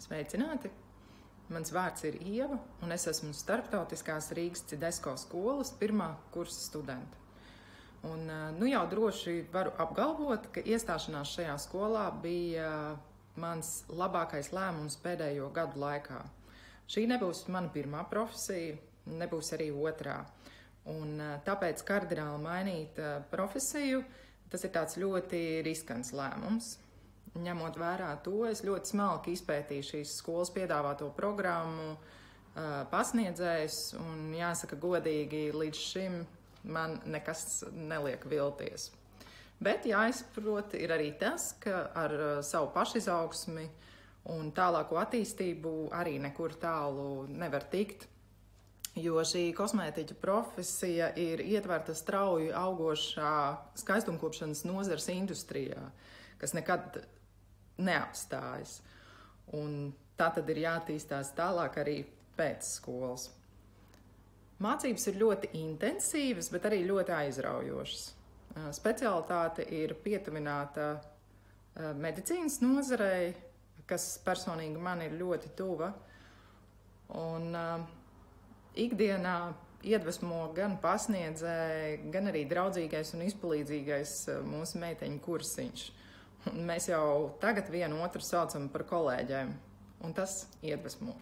Sveicināti! Mans vārds ir Ieva, un es esmu Starptautiskās Rīgas Cidesko skolas pirmā kursa studente. Un, jau droši varu apgalvot, ka iestāšanās šajā skolā bija mans labākais lēmums pēdējo gadu laikā. Šī nebūs mana pirmā profesija, nebūs arī otrā. Un tāpēc kardināli mainīt profesiju, tas ir tāds ļoti riskants lēmums. Ņemot vērā to, es ļoti smalki izpētīju šīs skolas piedāvāto programmu, pasniedzējus, un jāsaka godīgi, līdz šim man nekas neliek vilties. Bet jāizprot ir arī tas, ka ar savu pašizaugsmi un tālāko attīstību arī nekur tālu nevar tikt, jo šī kosmētiķa profesija ir ietverta strauji augošā skaistumkopšanas nozares industrijā, kas nekad neapstājas. Un tā tad ir jātīstās tālāk arī pēc skolas. Mācības ir ļoti intensīvas, bet arī ļoti aizraujošas. Specialitāte ir pietuvināta medicīnas nozarei, kas personīgi man ir ļoti tuva. Un ikdienā iedvesmo gan pasniedzēji, gan arī draudzīgais un izpalīdzīgais mūsu meiteņu kursiņš. Un mēs jau tagad vienu otru saucam par kolēģiem, un tas iedvesmo.